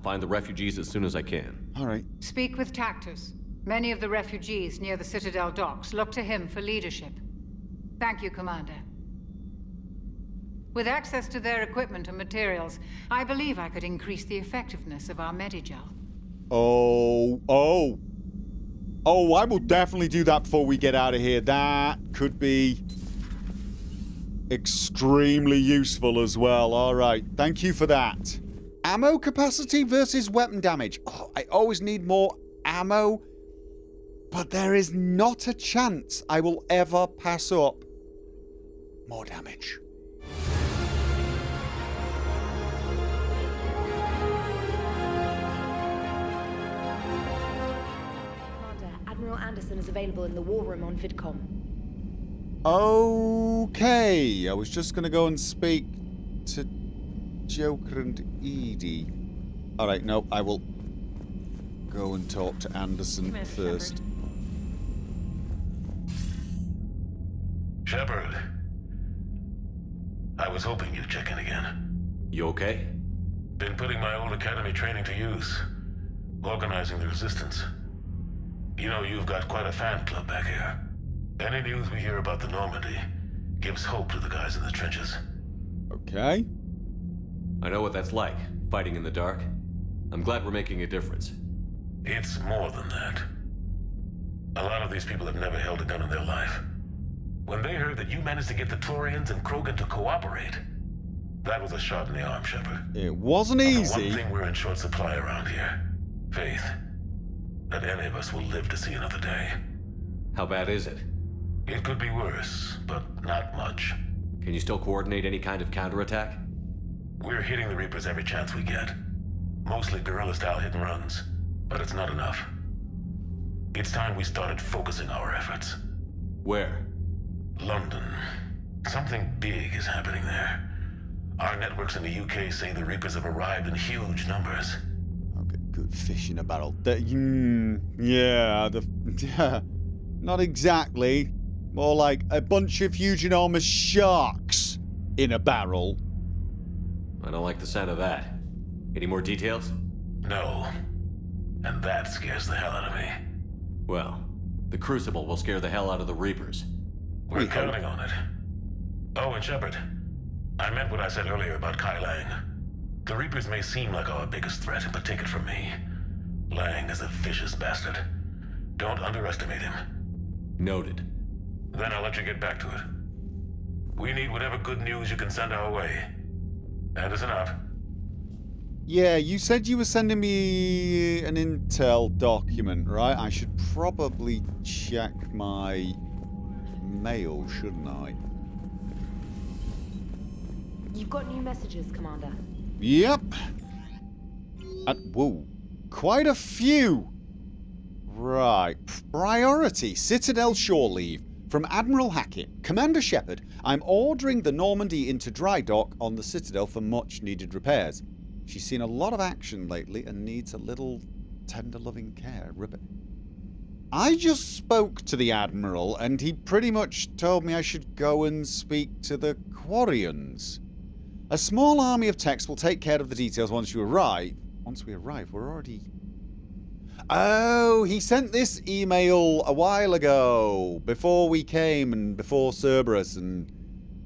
find the refugees as soon as I can. All right. Speak with Tactus. Many of the refugees near the Citadel docks look to him for leadership. Thank you, Commander. With access to their equipment and materials, I believe I could increase the effectiveness of our Medigel. Oh, I will definitely do that before we get out of here. That could be extremely useful as well. All right, thank you for that. Ammo capacity versus weapon damage. Oh, I always need more ammo, but there is not a chance I will ever pass up more damage. Admiral Anderson is available in the war room on VidCom. Okay, I was just going to go and speak to Joker and Edie. Alright, no, I will go and talk to Anderson first. Shepard. I was hoping you'd check in again. You okay? Been putting my old academy training to use. Organizing the resistance. You know, you've got quite a fan club back here. Any news we hear about the Normandy gives hope to the guys in the trenches. Okay. I know what that's like, fighting in the dark. I'm glad we're making a difference. It's more than that. A lot of these people have never held a gun in their life. When they heard that you managed to get the Turians and Krogan to cooperate, that was a shot in the arm, Shepard. It wasn't easy. One thing we're in short supply around here. Faith. That any of us will live to see another day. How bad is it? It could be worse, but not much. Can you still coordinate any kind of counterattack? We're hitting the Reapers every chance we get. Mostly guerrilla-style hit-and-runs, but it's not enough. It's time we started focusing our efforts. Where? London. Something big is happening there. Our networks in the UK say the Reapers have arrived in huge numbers. Okay, good fish in a barrel. Not exactly. More like a bunch of huge enormous sharks in a barrel. I don't like the sound of that. Any more details? No. And that scares the hell out of me. Well, the Crucible will scare the hell out of the Reapers. We're counting on it. Oh, and Shepard, I meant what I said earlier about Kai Lang. The Reapers may seem like our biggest threat, but take it from me. Lang is a vicious bastard. Don't underestimate him. Noted. Then I'll let you get back to it. We need whatever good news you can send our way. Anderson out. Yeah, you said you were sending me an intel document, right? I should probably check my mail, shouldn't I? You've got new messages, Commander. Yep. Whoa. Quite a few. Right. Priority. Citadel shore leave. From Admiral Hackett. Commander Shepard, I'm ordering the Normandy into dry dock on the Citadel for much needed repairs. She's seen a lot of action lately and needs a little tender loving care. I just spoke to the Admiral and he pretty much told me I should go and speak to the Quarians. A small army of techs will take care of the details once you arrive. Once we arrive, we're already... Oh, he sent this email a while ago, before we came and before Cerberus, and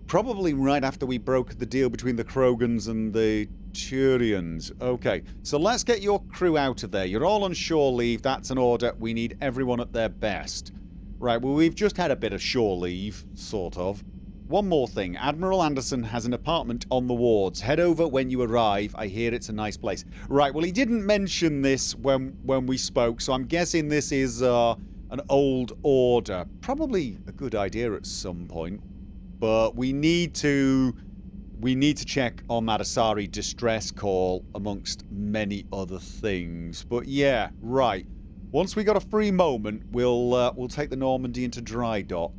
probably right after we broke the deal between the Krogans and the Turians. Okay, so let's get your crew out of there. You're all on shore leave, that's an order. We need everyone at their best. Right, well, we've just had a bit of shore leave, sort of. One more thing, Admiral Anderson has an apartment on the wards. Head over when you arrive. I hear it's a nice place. Right, well, he didn't mention this when we spoke, so I'm guessing this is an old order. Probably a good idea at some point. But we need to check on that Asari distress call, amongst many other things. But yeah, right. Once we got a free moment, we'll take the Normandy into dry dock.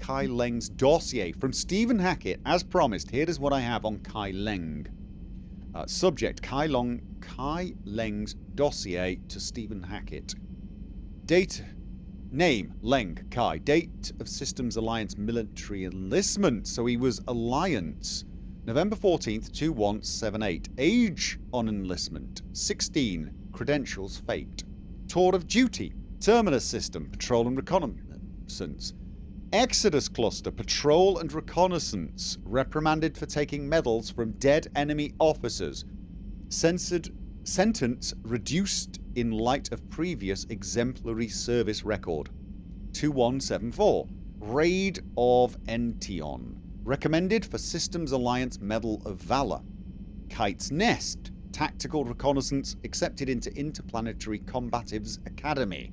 Kai Leng's dossier from Stephen Hackett. As promised, here is what I have on Kai Leng. Subject, Kai Leng's dossier to Stephen Hackett. Date, name, Leng, Kai. Date of Systems Alliance military enlistment. So he was Alliance. November 14th, 2178. Age on enlistment, 16. Credentials faked. Tour of duty, Terminus system, patrol and reconnaissance. Exodus cluster, patrol and reconnaissance. Reprimanded for taking medals from dead enemy officers. Sentence reduced in light of previous exemplary service record. 2174. Raid of Ention. Recommended for Systems Alliance Medal of Valor. Kite's Nest. Tactical reconnaissance accepted into Interplanetary Combatives Academy.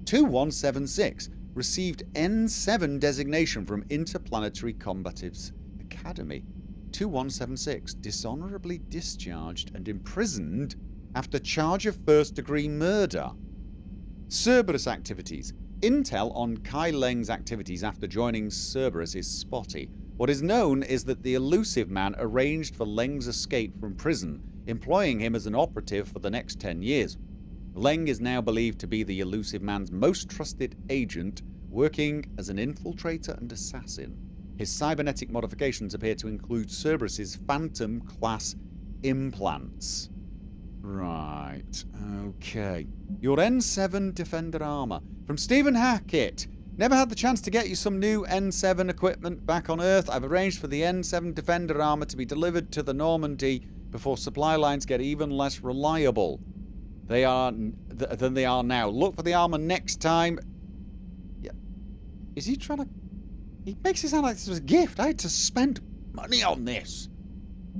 2176. Received N7 designation from Interplanetary Combatives Academy. 2176. Dishonorably discharged and imprisoned after charge of first-degree murder. Cerberus activities. Intel on Kai Leng's activities after joining Cerberus is spotty. What is known is that the elusive man arranged for Leng's escape from prison, employing him as an operative for the next 10 years. Leng is now believed to be the elusive man's most trusted agent, working as an infiltrator and assassin. His cybernetic modifications appear to include Cerberus's Phantom-class implants. Right, okay. Your N7 Defender armor. From Stephen Hackett. Never had the chance to get you some new N7 equipment back on Earth. I've arranged for the N7 Defender armor to be delivered to the Normandy before supply lines get even less reliable than they are now. Look for the armor next time. Yeah. Is he trying to... He makes it sound like this was a gift. I had to spend money on this.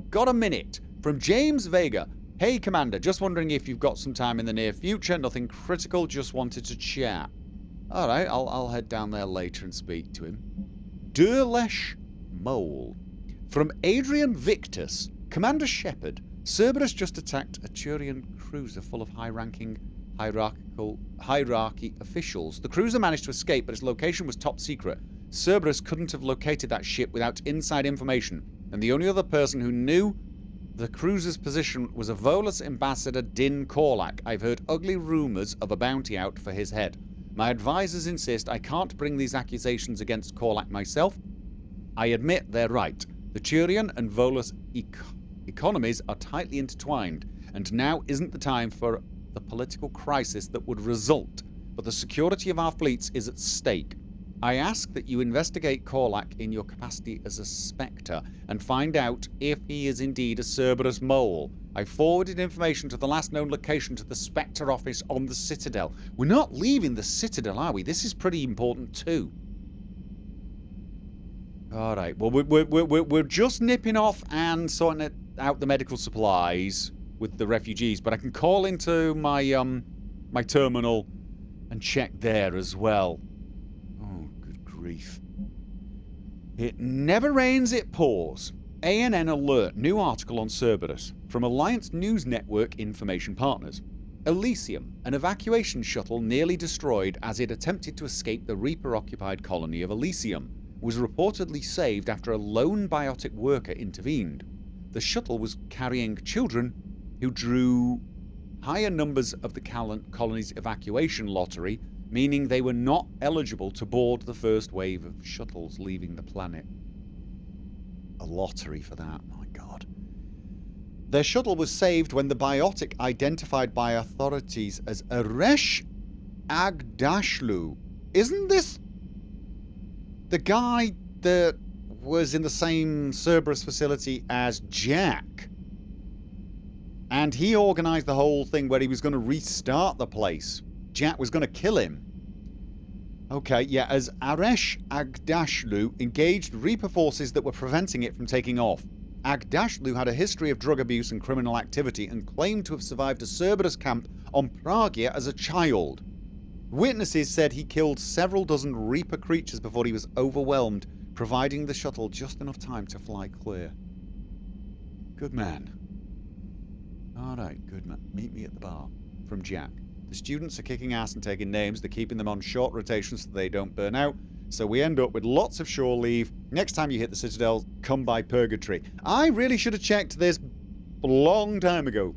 Got a minute. From James Vega. Hey, Commander. Just wondering if you've got some time in the near future. Nothing critical. Just wanted to chat. Alright, I'll head down there later and speak to him. Durlesh Mole. From Adrian Victus. Commander Shepard. Cerberus just attacked a Turian cruiser full of high-ranking hierarchy officials. The cruiser managed to escape, but its location was top secret. Cerberus couldn't have located that ship without inside information, and the only other person who knew the cruiser's position was a Volus ambassador Din Korlak. I've heard ugly rumors of a bounty out for his head. My advisors insist I can't bring these accusations against Korlak myself. I admit they're right. The Turian and Volus economies are tightly intertwined, and now isn't the time for the political crisis that would result, but the security of our fleets is at stake. I ask that you investigate Korlak in your capacity as a Spectre and find out if he is indeed a Cerberus mole. I forwarded information to the last known location to the Spectre office on the Citadel. We're not leaving the Citadel, are we? This is pretty important too. Alright, well we're just nipping off and sorting out the medical supplies with the refugees, but I can call into my my terminal and check there as well. Oh, good grief. It never rains, it pours. ANN alert, new article on Cerberus from Alliance News Network Information Partners. Elysium, an evacuation shuttle nearly destroyed as it attempted to escape the Reaper-occupied colony of Elysium, was reportedly saved after a lone biotic worker intervened. The shuttle was carrying children who drew higher numbers of the colony's evacuation lottery, meaning they were not eligible to board the first wave of shuttles leaving the planet. A lottery for that, my god. Their shuttle was saved when the biotic identified by authorities as Aresh Agdashlu. Isn't this the guy that was in the same Cerberus facility as Jack? And he organised the whole thing where he was going to restart the place. Jack was going to kill him. Okay, yeah, as Aresh Agdashlu engaged Reaper forces that were preventing it from taking off. Agdashlu had a history of drug abuse and criminal activity and claimed to have survived a Cerberus camp on Pragia as a child. Witnesses said he killed several dozen Reaper creatures before he was overwhelmed, providing the shuttle just enough time to fly clear. Good man. Alright, good man. Meet me at the bar. From Jack. The students are kicking ass and taking names. They're keeping them on short rotation so they don't burn out. So we end up with lots of shore leave. Next time you hit the Citadel, come by Purgatory. I really should have checked this a long time ago.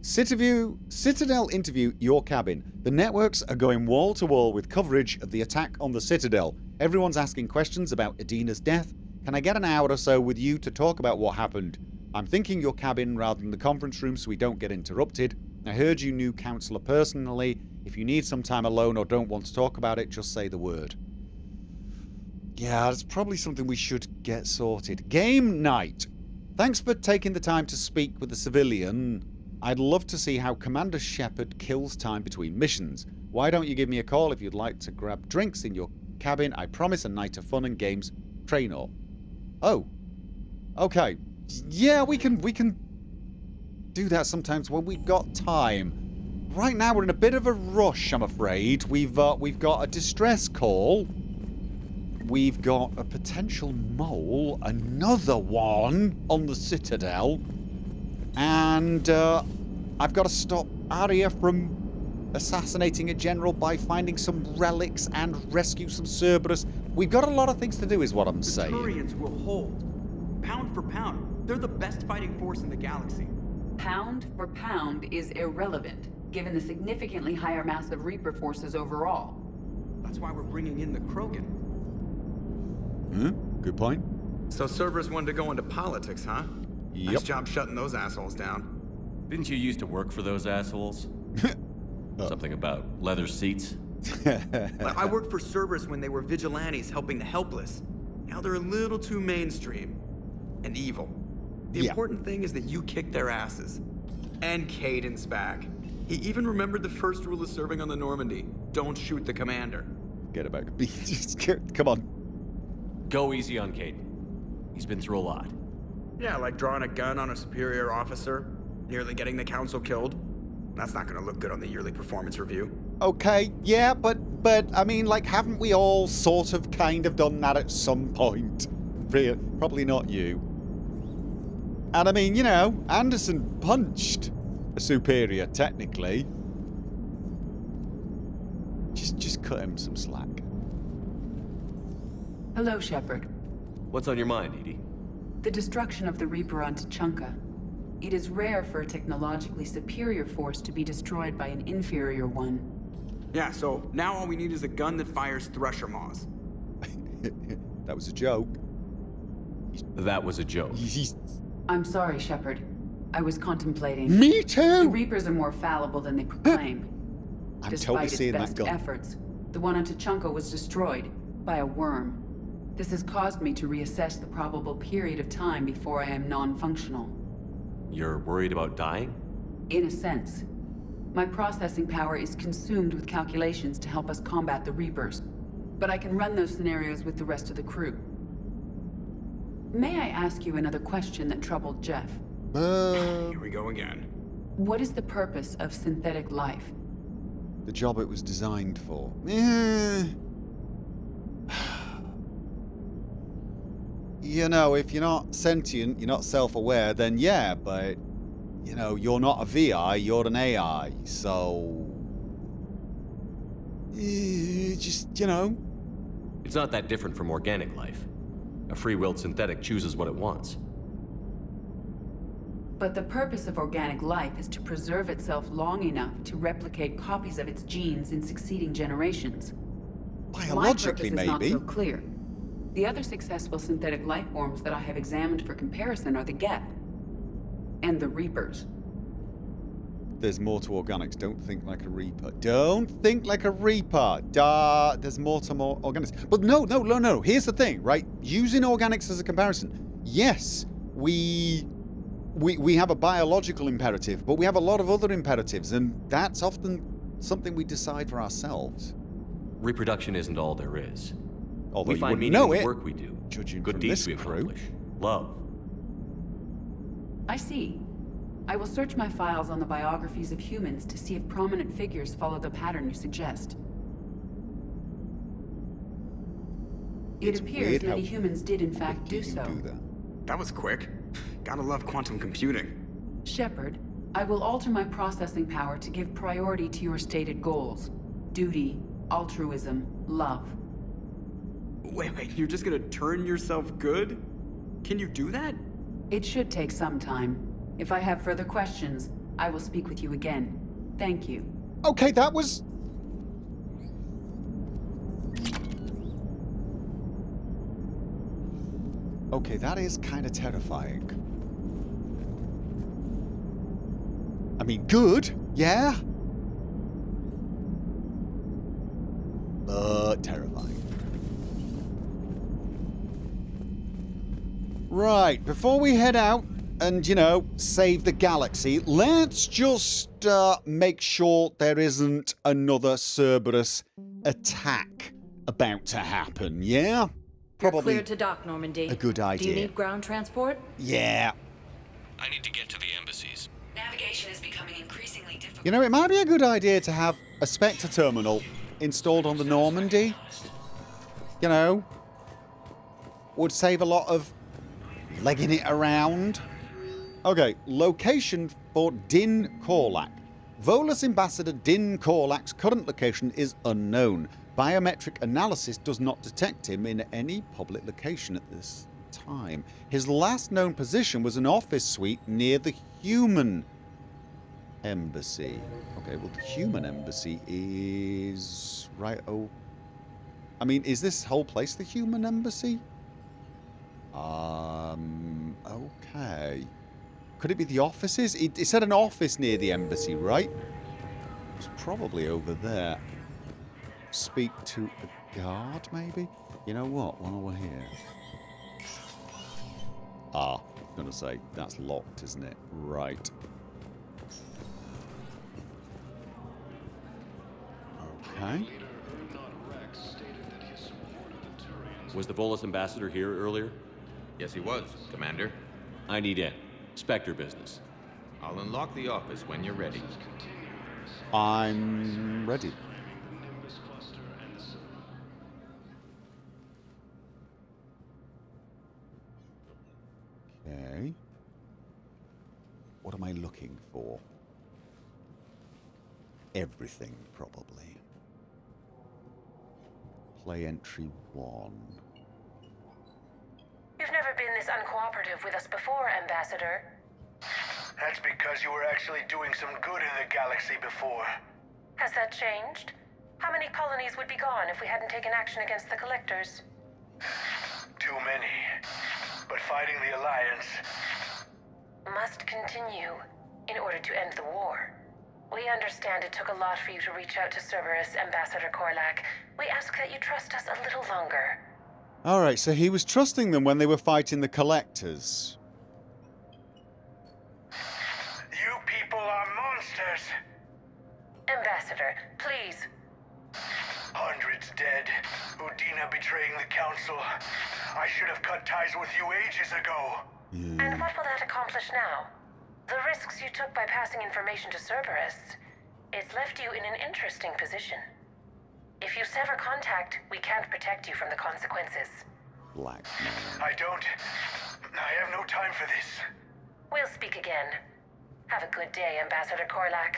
Citadel interview your cabin. The networks are going wall to wall with coverage of the attack on the Citadel. Everyone's asking questions about Edina's death. Can I get an hour or so with you to talk about what happened? I'm thinking your cabin rather than the conference room so we don't get interrupted. I heard you knew Counselor personally. If you need some time alone or don't want to talk about it, just say the word. Yeah, it's probably something we should get sorted. Game night. Thanks for taking the time to speak with the civilian. I'd love to see how Commander Shepard kills time between missions. Why don't you give me a call if you'd like to grab drinks in your cabin? I promise a night of fun and games. Trainor. Oh. Okay. Yeah, we can do that sometimes when we've got time. Right now we're in a bit of a rush, I'm afraid. We've got a distress call. We've got a potential mole, another one on the Citadel. And I've got to stop Arya from assassinating a general by finding some relics and rescue some Cerberus. We've got a lot of things to do is what I'm saying. The Turians will hold. Pound for pound, they're the best fighting force in the galaxy. Pound for pound is irrelevant, given the significantly higher mass of Reaper forces overall. That's why we're bringing in the Krogan. Good point. So Cerberus wanted to go into politics, huh? Yep. Nice job shutting those assholes down. Didn't you used to work for those assholes? Something about leather seats? I worked for Cerberus when they were vigilantes helping the helpless. Now they're a little too mainstream. And evil. The important thing is that you kicked their asses. And Caden's back. He even remembered the first rule of serving on the Normandy. Don't shoot the commander. Get about come on. Go easy on Caden. He's been through a lot. Yeah, like drawing a gun on a superior officer, nearly getting the council killed. That's not gonna look good on the yearly performance review. Okay, yeah, but I mean, like, haven't we all sort of kind of done that at some point? Probably not you. And I mean, you know, Anderson punched a superior, technically. Just cut him some slack. Hello, Shepard. What's on your mind, Edie? The destruction of the Reaper on Tuchanka. It is rare for a technologically superior force to be destroyed by an inferior one. Yeah, so now all we need is a gun that fires thresher maws. That was a joke. That was a joke. I'm sorry, Shepard. I was contemplating. Me too! The Reapers are more fallible than they proclaim. I'm Despite totally its seeing that best gun. efforts, the one on Tuchanka was destroyed by a worm. This has caused me to reassess the probable period of time before I am non-functional. You're worried about dying? In a sense. My processing power is consumed with calculations to help us combat the Reapers, but I can run those scenarios with the rest of the crew. May I ask you another question that troubled Jeff? Here we go again. What is the purpose of synthetic life? The job it was designed for. You know, if you're not sentient, you're not self-aware, then yeah, but, you know, you're not a VI, you're an AI, so... just, you know... It's not that different from organic life. A free-willed synthetic chooses what it wants. But the purpose of organic life is to preserve itself long enough to replicate copies of its genes in succeeding generations. Biologically, My purpose is maybe. not so clear. The other successful synthetic life forms that I have examined for comparison are the Geth and the Reapers. There's more to organics. Don't think like a Reaper. Don't think like a Reaper. There's more to more organics. But no. Here's the thing, right? Using organics as a comparison. Yes, we have a biological imperative, but we have a lot of other imperatives, and that's often something we decide for ourselves. Reproduction isn't all there is. Although We you find wouldn't meaning know in the it, work we do. judging Good from deeds this we crew. accomplish. Love. I see. I will search my files on the biographies of humans to see if prominent figures follow the pattern you suggest. It It's appears weird many how humans did in fact do you so. can do that. That was quick. Gotta love quantum computing. Shepard, I will alter my processing power to give priority to your stated goals. Duty, altruism, love. Wait, you're just gonna turn yourself good? Can you do that? It should take some time. If I have further questions, I will speak with you again. Thank you. Okay, that was... Okay, that is kind of terrifying. I mean, good, yeah? But terrifying. Right, before we head out and, you know, save the galaxy, let's just make sure there isn't another Cerberus attack about to happen, yeah? You're Probably cleared to dock, Normandy. a good idea. Do you need ground transport? Yeah. I need to get to the embassies. Navigation is becoming increasingly difficult. You know, it might be a good idea to have a Spectre terminal installed on the Normandy. You know, would save a lot of legging it around. Okay, location for Din Korlak. Volus Ambassador Din Korlak's current location is unknown. Biometric analysis does not detect him in any public location at this time. His last known position was an office suite near the human embassy. Okay, well, the human embassy is... right, oh... I mean, is this whole place the human embassy? Okay. Could it be the offices? It said an office near the embassy, right? It's probably over there. Speak to a guard, maybe? You know what? While we're here... Ah, I was going to say, that's locked, isn't it? Right. Okay. Was the Volus ambassador here earlier? Yes, he was, Commander. I need in. Spectre business. I'll unlock the office when you're ready. I'm ready. Okay. What am I looking for? Everything, probably. Play entry 1. You've never been this uncooperative with us before, Ambassador. That's because you were actually doing some good in the galaxy before. Has that changed? How many colonies would be gone if we hadn't taken action against the Collectors? Too many. But fighting the Alliance... must continue in order to end the war. We understand it took a lot for you to reach out to Cerberus, Ambassador Korlak. We ask that you trust us a little longer. Alright, so he was trusting them when they were fighting the Collectors. You people are monsters! Ambassador, please. Hundreds dead. Udina betraying the Council. I should have cut ties with you ages ago. And what will that accomplish now? The risks you took by passing information to Cerberus, it's left you in an interesting position. If you sever contact, we can't protect you from the consequences. Blackmail. I have no time for this. We'll speak again. Have a good day, Ambassador Korlak.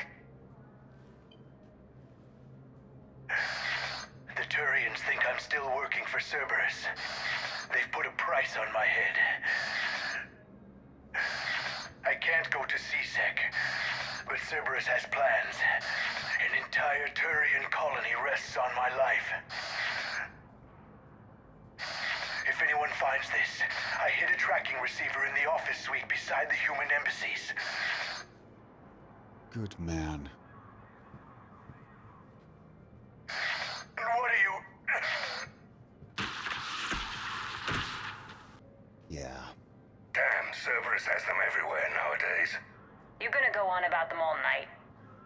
The Turians think I'm still working for Cerberus. They've put a price on my head. I can't go to CSEC, but Cerberus has plans. An entire Turian colony rests on my life. If anyone finds this, I hid a tracking receiver in the office suite beside the human embassies. Good man. And what are you... Yeah. Damn, Cerberus has them everywhere nowadays. You're gonna go on about them all night.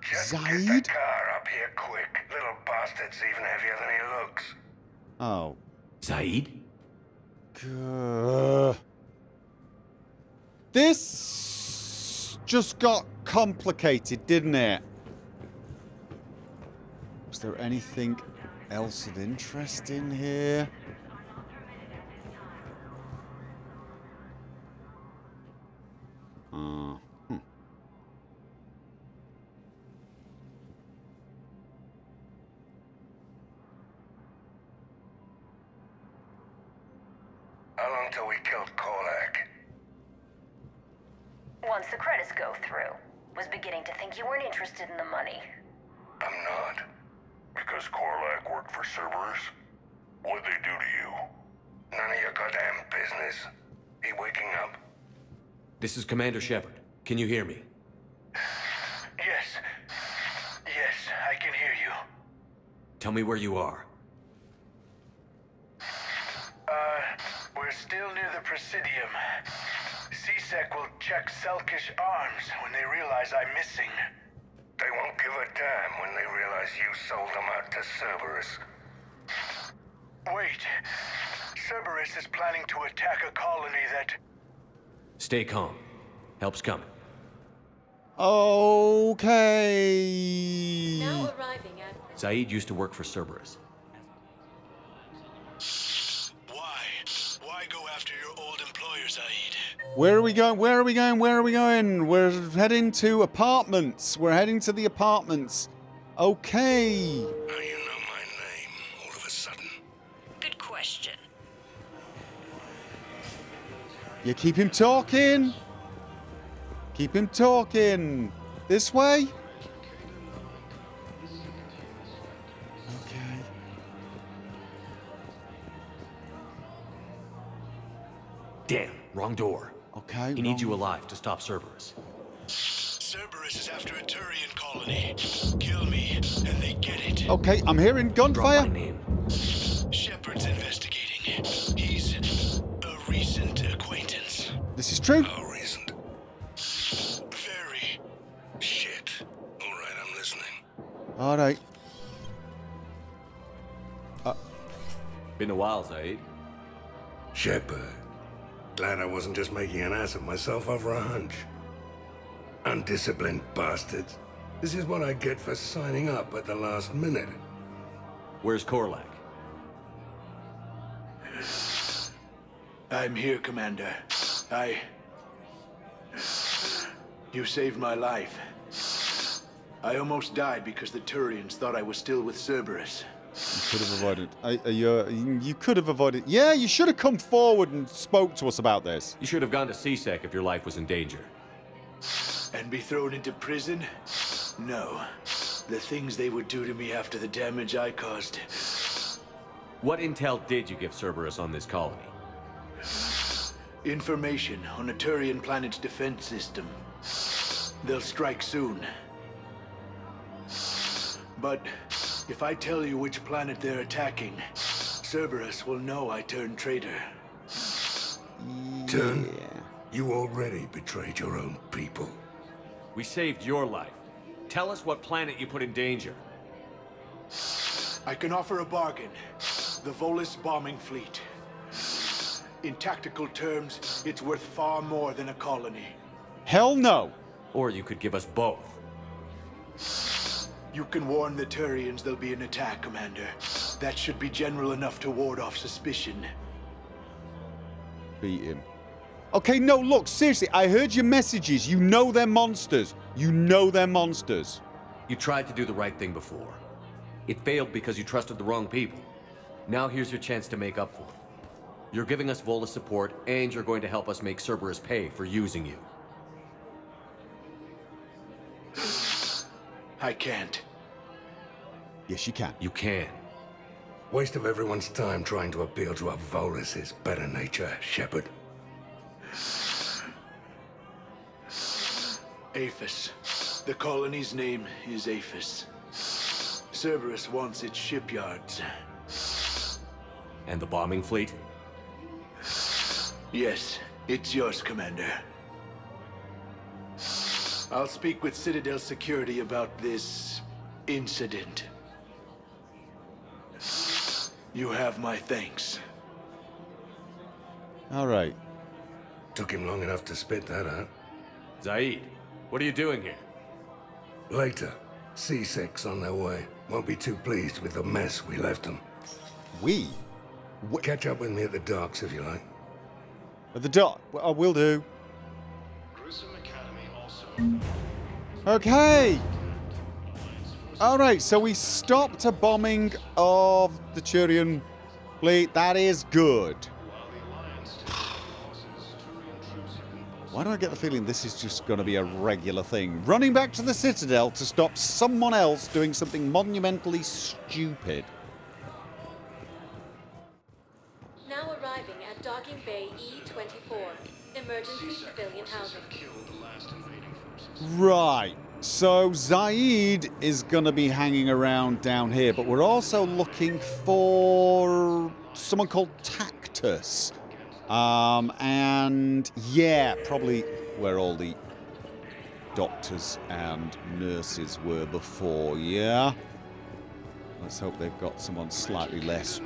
Just Zaid? get the car up here quick. Little bastard's even heavier than he looks. Oh. Zaid? This just got complicated, didn't it? Was there anything else of interest in here? How long till we killed Korlak? Once the credits go through. Was beginning to think you weren't interested in the money. I'm not. Because Korlak worked for Cerberus? What'd they do to you? None of your goddamn business. He waking up? This is Commander Shepard. Can you hear me? Yes. Yes, I can hear you. Tell me where you are. We're still near the Presidium. CSEC will check Selkish arms when they realize I'm missing. They won't give a damn when they realize you sold them out to Cerberus. Wait. Cerberus is planning to attack a colony that... Stay calm. Help's coming. Okay. Now arriving at... Zaid used to work for Cerberus. Why go after your old employer, Zaid? Where are we going? Where are we going? Where are we going? We're heading to apartments. We're heading to the apartments. Okay. How you know my name all of a sudden? Good question. You keep him talking. Keep him talking. This way? Okay. Damn, wrong door. Okay. He needs you alive to stop Cerberus. Cerberus is after a Turian colony. Kill me, and they get it. Okay, I'm hearing Drop gunfire. my name. Shepard's investigating. He's a recent acquaintance. This is true. How recent? Very. Shit. All right, I'm listening. All right. Been a while, Zaid. Shepard. Glad I wasn't just making an ass of myself over a hunch. Undisciplined bastards. This is what I get for signing up at the last minute. Where's Korlak? I'm here, Commander. You saved my life. I almost died because the Turians thought I was still with Cerberus. You could have avoided. You could have avoided. Yeah, you should have come forward and spoke to us about this. You should have gone to CSEC if your life was in danger. And be thrown into prison? No. The things they would do to me after the damage I caused. What intel did you give Cerberus on this colony? Information on a Turian planet's defense system. They'll strike soon. But if I tell you which planet they're attacking, Cerberus will know I turned traitor. Turn? You already betrayed your own people. We saved your life. Tell us what planet you put in danger. I can offer a bargain. The Volus bombing fleet. In tactical terms, it's worth far more than a colony. Hell no. Or you could give us both. You can warn the Turians there'll be an attack, Commander. That should be general enough to ward off suspicion. Beat him. Okay, no, look, seriously, I heard your messages. You know they're monsters. You know they're monsters. You tried to do the right thing before. It failed because you trusted the wrong people. Now here's your chance to make up for it. You're giving us Volus support, and you're going to help us make Cerberus pay for using you. I can't. Yes, you can. You can. Waste of everyone's time trying to appeal to a Volus' better nature, Shepard. Aphis. The colony's name is Aphis. Cerberus wants its shipyards. And the bombing fleet? Yes, it's yours, Commander. I'll speak with Citadel security about this incident. You have my thanks. All right. Took him long enough to spit that out. Zaid, what are you doing here? Later. C6 on their way. Won't be too pleased with the mess we left them. We? Catch up with me at the docks if you like. At the dock? I will do. Okay. Alright, so we stopped a bombing of the Turian fleet. That is good. Why do I get the feeling this is just going to be a regular thing? Running back to the Citadel to stop someone else doing something monumentally stupid. Now arriving at docking bay E-24. Emergency civilian housing. Right. So Zaid is going to be hanging around down here, but we're also looking for someone called Tactus. And yeah, probably where all the doctors and nurses were before, yeah? Let's hope they've got someone slightly less...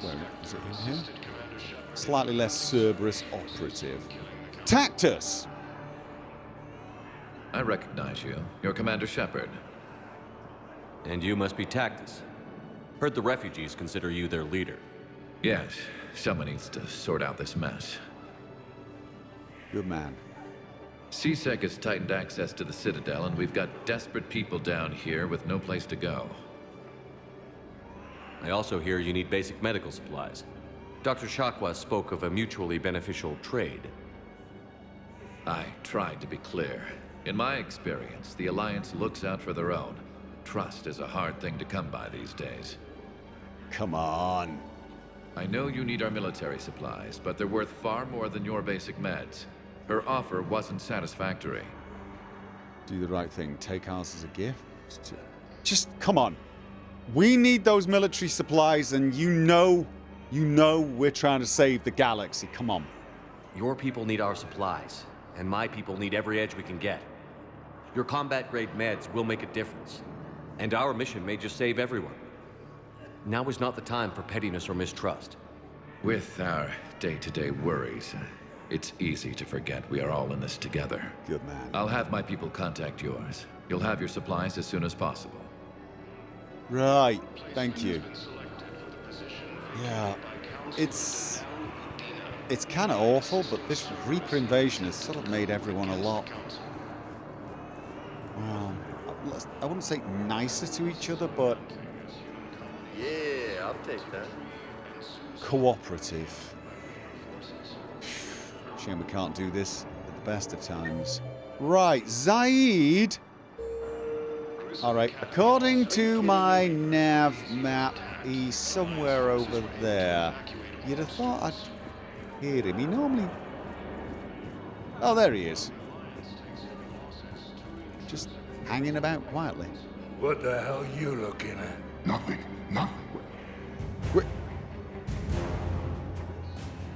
Where is it in here? Slightly less Cerberus operative. Tactus! I recognize you. You're Commander Shepard. And you must be Tactus. Heard the refugees consider you their leader. Yes, someone needs to sort out this mess. Good man. CSEC has tightened access to the Citadel, and we've got desperate people down here with no place to go. I also hear you need basic medical supplies. Dr. Shakwa spoke of a mutually beneficial trade. I tried to be clear. In my experience, the Alliance looks out for their own. Trust is a hard thing to come by these days. Come on. I know you need our military supplies, but they're worth far more than your basic meds. Her offer wasn't satisfactory. Do the right thing. Take ours as a gift. Just, come on. We need those military supplies, and you know we're trying to save the galaxy. Come on. Your people need our supplies, and my people need every edge we can get. Your combat-grade meds will make a difference, and our mission may just save everyone. Now is not the time for pettiness or mistrust. With our day-to-day worries, it's easy to forget we are all in this together. Good man. I'll have my people contact yours. You'll have your supplies as soon as possible. Right. Thank you. Yeah. It's kind of awful, but this Reaper invasion has sort of made everyone a lot... Well, I wouldn't say nicer to each other, but... Yeah, I'll take that. Cooperative. Shame we can't do this at the best of times. Right, Zaid. Alright, according to my nav map, he's somewhere over there. You'd have thought I'd hear him. He normally... Oh, there he is. Just hanging about quietly. What the hell you looking at? Nothing. Nothing.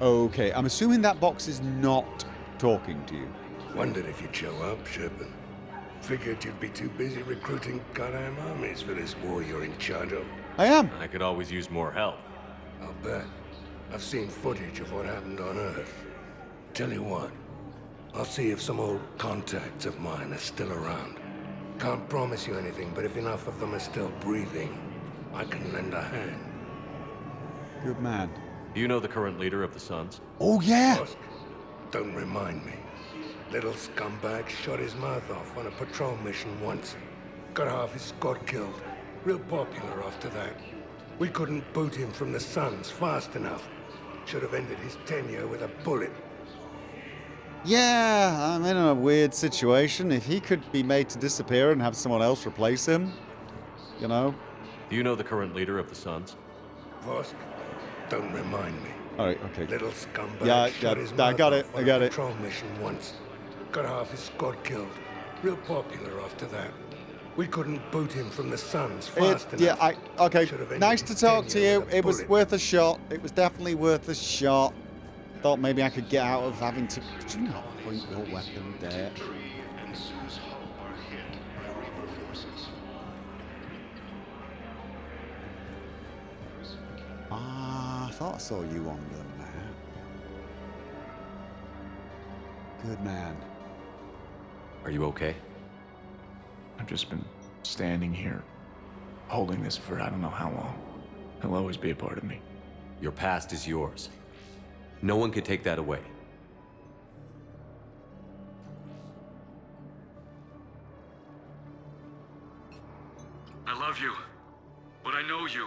Okay, I'm assuming that box is not talking to you. Wondered if you'd show up, Shepard. Figured you'd be too busy recruiting goddamn armies for this war you're in charge of. I am. I could always use more help. I'll bet. I've seen footage of what happened on Earth. Tell you what, I'll see if some old contacts of mine are still around. Can't promise you anything, but if enough of them are still breathing, I can lend a hand. Good man. Do you know the current leader of the Suns? Oh, yeah! Don't remind me. Little scumbag shot his mouth off on a patrol mission once. Got half his squad killed. Real popular after that. We couldn't boot him from the Suns fast enough. Should have ended his tenure with a bullet. Yeah, I'm in a weird situation. If he could be made to disappear and have someone else replace him, you know. Do you know the current leader of the Suns? Vosk, don't remind me. All right, okay. Little scumbag shot his mouth I got it. off on I got a it. patrol mission once. Got half his squad killed. Real popular after that. We couldn't boot him from the Suns fast enough. Yeah, okay. Nice to talk to you. It was worth a shot. It was definitely worth a shot. Thought maybe I could get out of having to... Could you not point your weapon there? Ah, I thought I saw you on the map. Good man. Are you okay? I've just been standing here, holding this for I don't know how long. He'll always be a part of me. Your past is yours. No one can take that away. I love you, but I know you.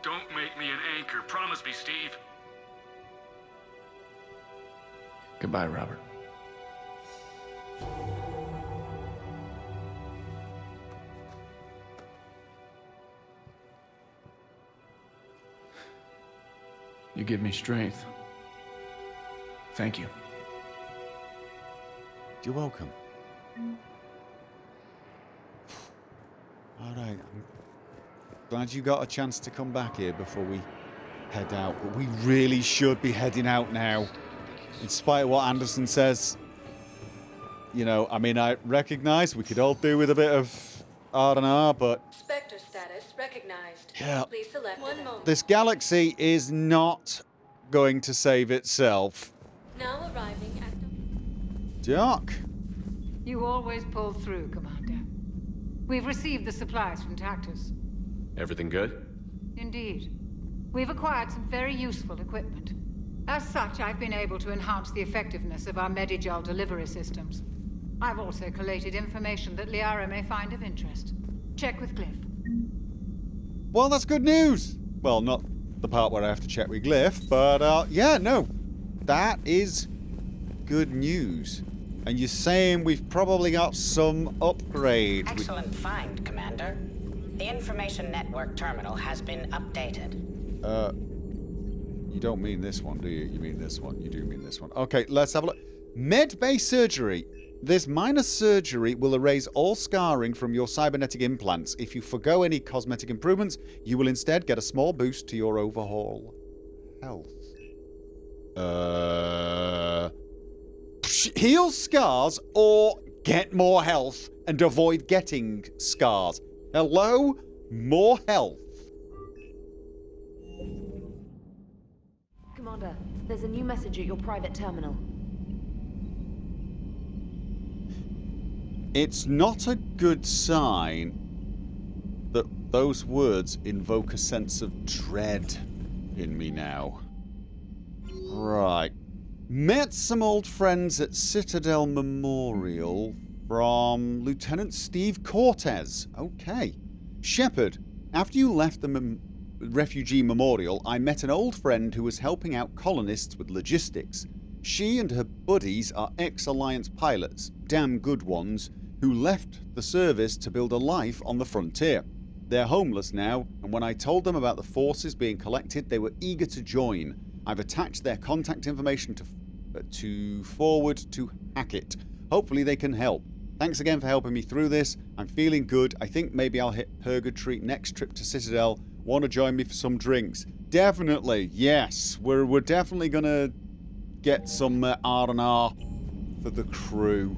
Don't make me an anchor. Promise me, Steve. Goodbye, Robert. You give me strength. Thank you. You're welcome. Alright, I'm glad you got a chance to come back here before we head out, but we really should be heading out now. In spite of what Anderson says. You know, I mean, I recognize we could all do with a bit of R&R, but... Spectre status recognized. Yeah. Please select one moment. This galaxy is not going to save itself. Now arriving at... Doc. You always pull through, Commander. We've received the supplies from Tactus. Everything good? Indeed. We've acquired some very useful equipment. As such, I've been able to enhance the effectiveness of our Medigel delivery systems. I've also collated information that Liara may find of interest. Check with Glyph. Well, that's good news. Well, not the part where I have to check with Glyph, but yeah, no. That is good news. And you're saying we've probably got some upgrades. Excellent find, Commander. The information network terminal has been updated. You don't mean this one, do you? You mean this one. You do mean this one. Okay, let's have a look. Med-Bay surgery. This minor surgery will erase all scarring from your cybernetic implants. If you forgo any cosmetic improvements, you will instead get a small boost to your overall health. Heal scars or get more health and avoid getting scars. Hello? More health. Commander, there's a new message at your private terminal. It's not a good sign that those words invoke a sense of dread in me now. Right. Met some old friends at Citadel Memorial from Lieutenant Steve Cortez. Okay. Shepard, after you left the Refugee Memorial, I met an old friend who was helping out colonists with logistics. She and her buddies are ex-Alliance pilots, damn good ones, who left the service to build a life on the frontier. They're homeless now, and when I told them about the forces being collected, they were eager to join. I've attached their contact information to forward to Hackett. Hopefully they can help. Thanks again for helping me through this. I'm feeling good. I think maybe I'll hit Purgatory next trip to Citadel. Want to join me for some drinks? Definitely, yes. We're definitely gonna get some R&R for the crew.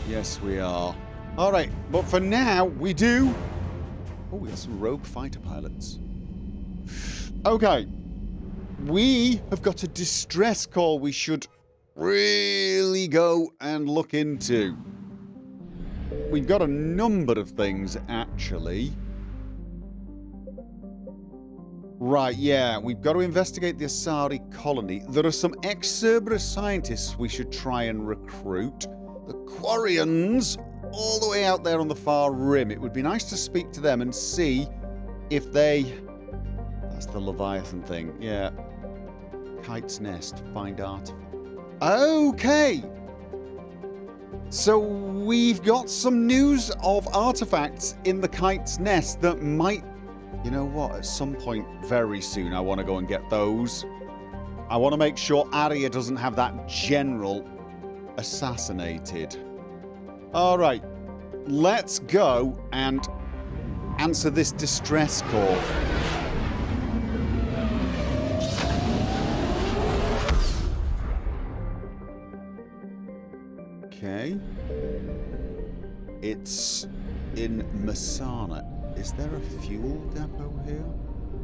Yes, we are. Alright, but for now, we do... Oh, we got some rogue fighter pilots. Okay. We have got a distress call we should really go and look into. We've got a number of things, actually. Right, yeah, we've got to investigate the Asari colony. There are some ex-Cerberus scientists we should try and recruit. The Quarians, all the way out there on the far rim. It would be nice to speak to them and see if they... That's the Leviathan thing, yeah. Kite's Nest, find artifact. Okay! So we've got some news of artifacts in the Kite's Nest that might... You know what? At some point very soon, I want to go and get those. I want to make sure Arya doesn't have that general assassinated. Alright. Let's go and answer this distress call. Okay. It's in Masana. Is there a fuel depot here?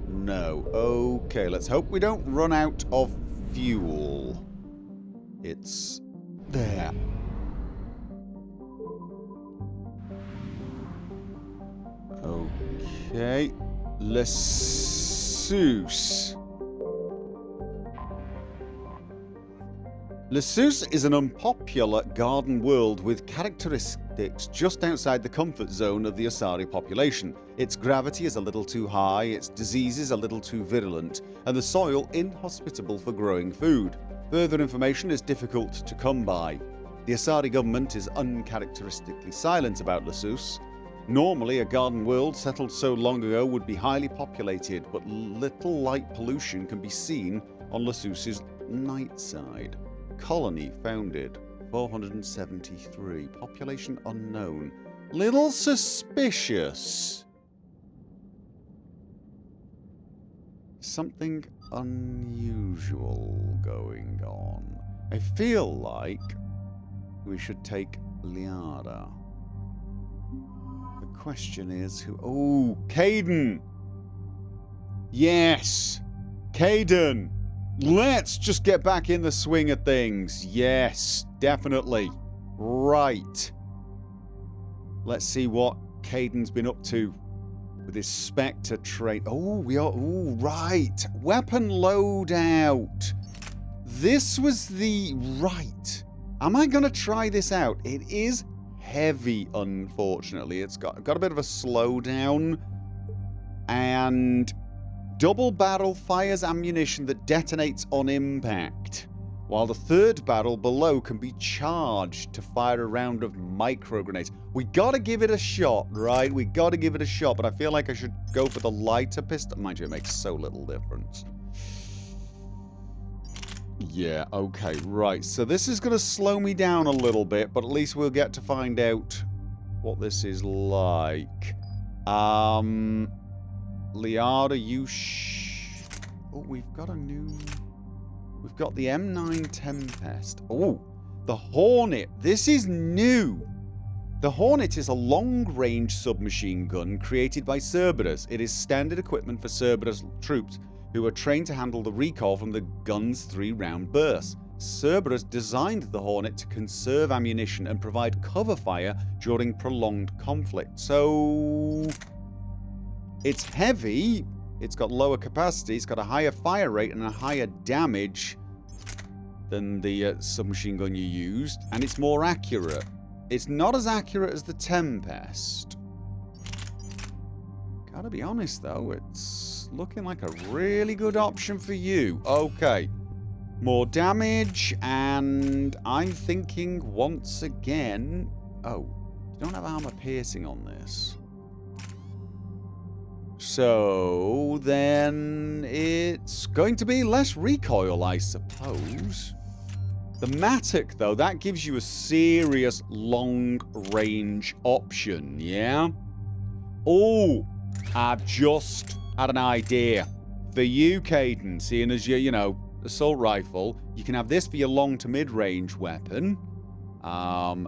No. Okay, let's hope we don't run out of fuel. It's there. Okay. Lessus. Lessus is an unpopular garden world with characteristics just outside the comfort zone of the Asari population. Its gravity is a little too high, its diseases a little too virulent, and the soil inhospitable for growing food. Further information is difficult to come by. The Asari government is uncharacteristically silent about Lessus. Normally, a garden world settled so long ago would be highly populated, but little light pollution can be seen on Lessus's Nightside. Colony founded 473. Population unknown. Little suspicious. Something unusual going on. I feel like we should take Liara. The question is who... Oh, Caden! Yes! Caden! Let's just get back in the swing of things. Yes, definitely. Right. Let's see what Caden's been up to with his Spectre trait. Oh, we are... Oh, right. Weapon loadout. This was the... Right. Am I going to try this out? It is heavy, unfortunately. It's got a bit of a slowdown. And... Double barrel fires ammunition that detonates on impact, while the third barrel below can be charged to fire a round of micro grenades. We gotta give it a shot, right? We gotta give it a shot, but I feel like I should go for the lighter pistol. Mind you, it makes so little difference. Yeah, okay, right. So this is gonna slow me down a little bit, but at least we'll get to find out what this is like. Liara, you Oh, we've got a new... We've got the M9 Tempest. Oh, the Hornet. This is new. The Hornet is a long-range submachine gun created by Cerberus. It is standard equipment for Cerberus troops who are trained to handle the recoil from the gun's 3-round bursts. Cerberus designed the Hornet to conserve ammunition and provide cover fire during prolonged conflict. So... It's heavy, it's got lower capacity, it's got a higher fire rate and a higher damage than the submachine gun you used, and it's more accurate. It's not as accurate as the Tempest. Gotta be honest though, it's looking like a really good option for you. Okay, more damage, and I'm thinking once again... Oh, you don't have armor piercing on this. So, then it's going to be less recoil, I suppose. The Matic, though, that gives you a serious long-range option, yeah? Oh, I've just had an idea. For you, Caden, seeing as you know, assault rifle, you can have this for your long to mid-range weapon. And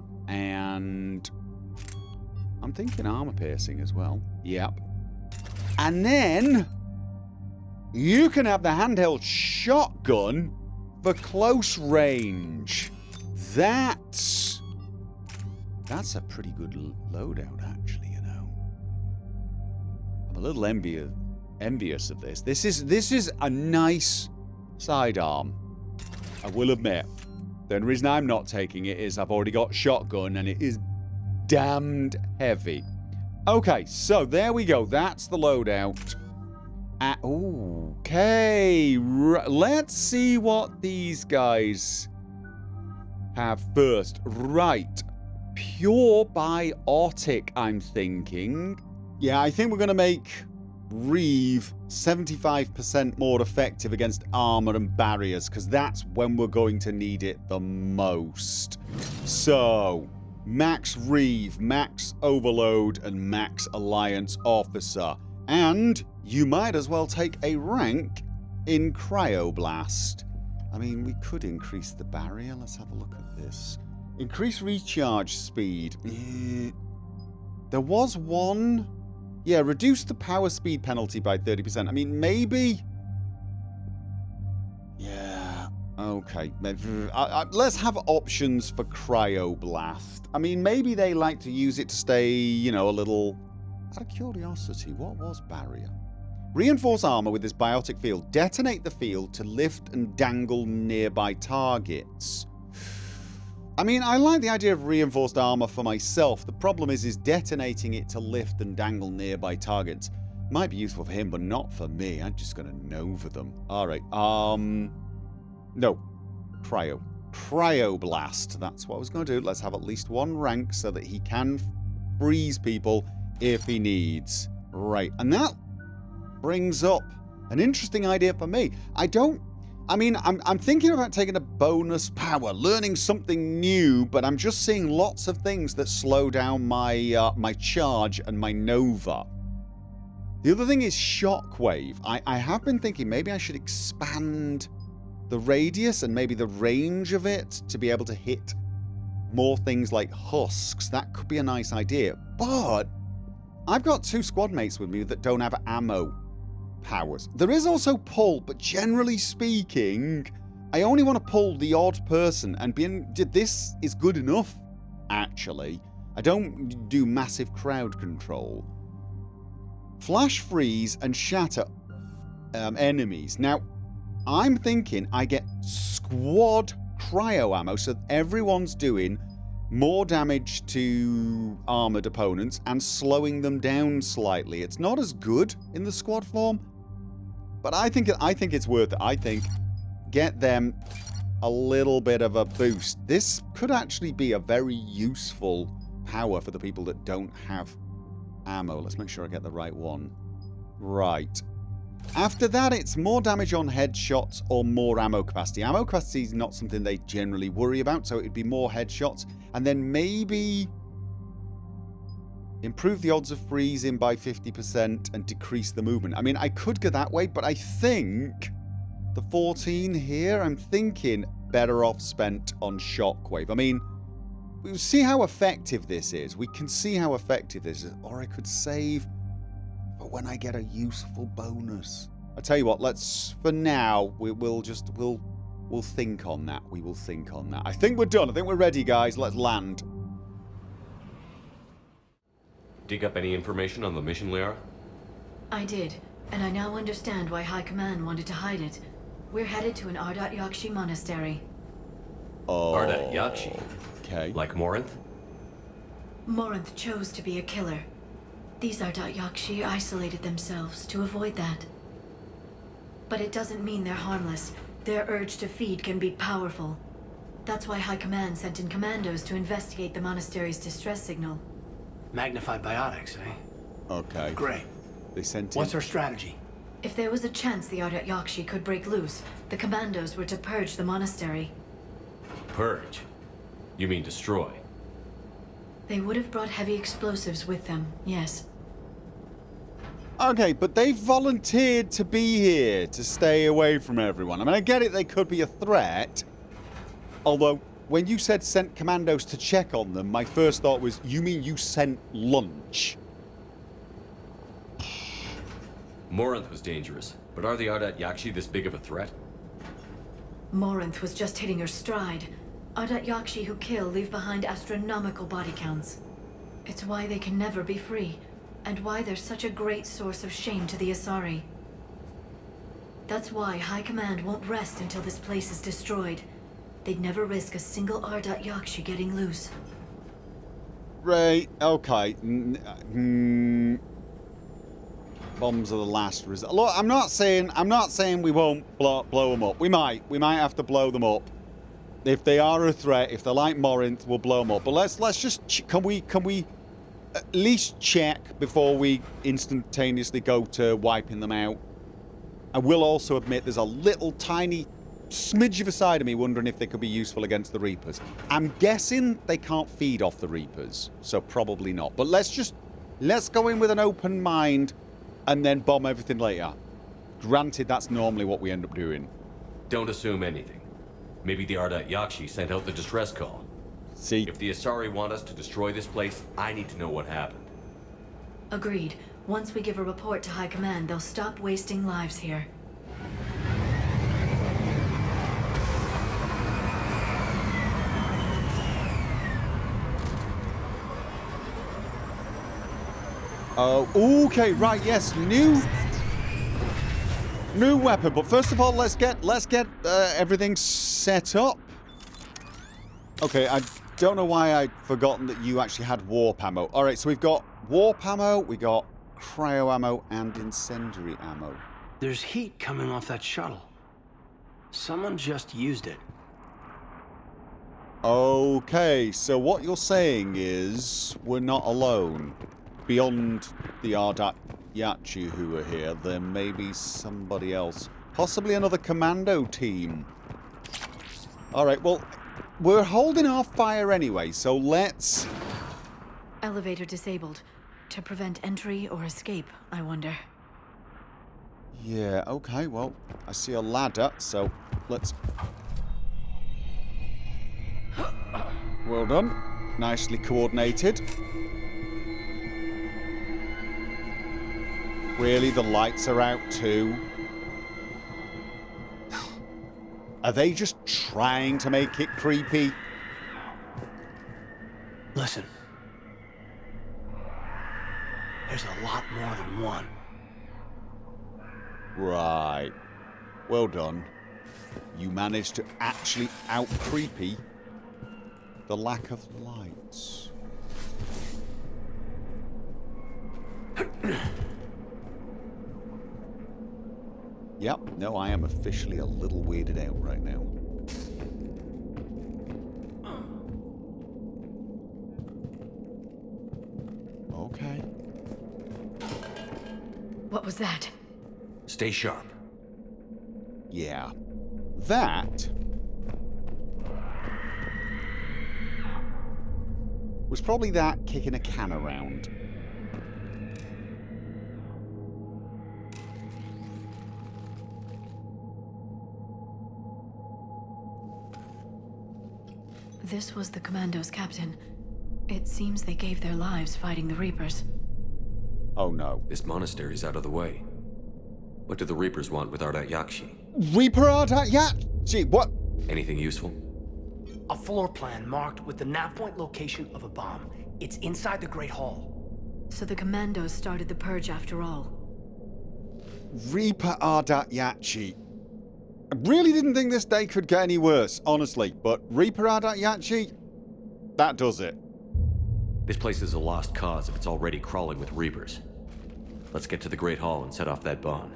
I'm thinking armor piercing as well. Yep. And then you can have the handheld shotgun for close range. That's a pretty good loadout, actually, you know. I'm a little envious of this. This is a nice sidearm, I will admit. The only reason I'm not taking it is I've already got shotgun and it is damned heavy. Okay, so there we go. That's the loadout. Okay, let's see what these guys have first. Right, pure biotic, I'm thinking. Yeah, I think we're going to make Reeve 75% more effective against armor and barriers, because that's when we're going to need it the most. So... Max Reeve, Max Overload, and Max Alliance Officer. And you might as well take a rank in Cryoblast. I mean, we could increase the barrier. Let's have a look at this. Increase recharge speed. There was one. Yeah, reduce the power speed penalty by 30%. I mean, maybe... Yeah. Okay, let's have options for Cryoblast. I mean, maybe they like to use it to stay, you know, a little... Out of curiosity, what was barrier? Reinforce armor with this biotic field. Detonate the field to lift and dangle nearby targets. I mean, I like the idea of reinforced armor for myself. The problem is detonating it to lift and dangle nearby targets. Might be useful for him, but not for me. I'm just going to nova them. Alright, no. Cryoblast. That's what I was going to do. Let's have at least one rank so that he can freeze people if he needs. Right. And that brings up an interesting idea for me. I don't I mean, I'm thinking about taking a bonus power, learning something new, but I'm just seeing lots of things that slow down my my charge and my Nova. The other thing is Shockwave. I have been thinking maybe I should expand the radius and maybe the range of it to be able to hit more things like husks. That could be a nice idea. But I've got 2 squad mates with me that don't have ammo powers. There is also pull, but generally speaking, I only want to pull the odd person, and this is good enough, actually. I don't do massive crowd control. Flash freeze and shatter enemies. Now, I'm thinking I get squad cryo ammo, so everyone's doing more damage to armored opponents and slowing them down slightly. It's not as good in the squad form, but I think it's worth it. I think get them a little bit of a boost. This could actually be a very useful power for the people that don't have ammo. Let's make sure I get the right one. Right. After that, it's more damage on headshots or more ammo capacity. Ammo capacity is not something they generally worry about, so it'd be more headshots. And then maybe improve the odds of freezing by 50% and decrease the movement. I mean, I could go that way, but I think the 14 here, I'm thinking better off spent on Shockwave. I mean, we'll see how effective this is. We can see how effective this is. Or I could save for when I get a useful bonus. I tell you what, let's, for now, we'll think on that. We will think on that. I think we're done. I think we're ready, guys. Let's land. Dig up any information on the mission, Liara? I did, and I now understand why High Command wanted to hide it. We're headed to an Ardat Yakshi monastery. Oh. Ardat Yakshi? Okay. Like Morinth? Morinth chose to be a killer. These Ardat Yakshi isolated themselves to avoid that. But it doesn't mean they're harmless. Their urge to feed can be powerful. That's why High Command sent in commandos to investigate the monastery's distress signal. Magnified biotics, eh? Okay. Great. They sent in... What's our strategy? If there was a chance the Ardat Yakshi could break loose, the commandos were to purge the monastery. Purge? You mean destroy? They would have brought heavy explosives with them, yes. Okay, but they volunteered to be here, to stay away from everyone. I mean, I get it, they could be a threat. Although, when you said sent commandos to check on them, my first thought was, you mean you sent lunch? Morinth was dangerous, but are the Ardat Yakshi this big of a threat? Morinth was just hitting her stride. Ardat Yakshi who kill leave behind astronomical body counts. It's why they can never be free, and why they're such a great source of shame to the Asari. That's why High Command won't rest until this place is destroyed. They'd never risk a single Ardat Yakshi getting loose. Right, okay. Bombs are the last result. Look, I'm not saying we won't blow them up. We might have to blow them up. If they are a threat, if they're like Morinth, we'll blow them up. But let's just can we at least check before we instantaneously go to wiping them out? I will also admit there's a little tiny smidge of a side of me wondering if they could be useful against the Reapers. I'm guessing they can't feed off the Reapers, so probably not. But let's go in with an open mind and then bomb everything later. Granted, that's normally what we end up doing. Don't assume anything. Maybe the Ardat Yakshi sent out the distress call. See? If the Asari want us to destroy this place, I need to know what happened. Agreed. Once we give a report to High Command, they'll stop wasting lives here. Oh, okay, right, yes, new weapon. But first of all, let's get everything set up. Okay, I don't know why I'd forgotten that you actually had warp ammo. All right, so we've got warp ammo, we got cryo ammo, and incendiary ammo. There's heat coming off that shuttle. Someone just used it. Okay, so what you're saying is we're not alone. Beyond the Ardat Yakshi who are here, there may be somebody else. Possibly another commando team. Alright, well, we're holding our fire anyway, so let's... Elevator disabled. To prevent entry or escape, I wonder. Yeah, okay, well, I see a ladder, so let's... Well done. Nicely coordinated. Really, the lights are out too? Are they just trying to make it creepy? Listen. There's a lot more than one. Right. Well done. You managed to actually out-creepy the lack of lights. Yep, no, I am officially a little weirded out right now. Okay. What was that? Stay sharp. Yeah. That was probably that kicking a can around. This was the Commando's captain. It seems they gave their lives fighting the Reapers. Oh no. This monastery's out of the way. What do the Reapers want with Ardat Yakshi? Reaper Ardat Yakshi? What? Anything useful? A floor plan marked with the nav point location of a bomb. It's inside the Great Hall. So the Commandos started the purge after all. Reaper Ardat Yakshi. I really didn't think this day could get any worse, honestly. But Reaper Ardat Yakshi, that does it. This place is a lost cause if it's already crawling with Reapers. Let's get to the Great Hall and set off that bomb.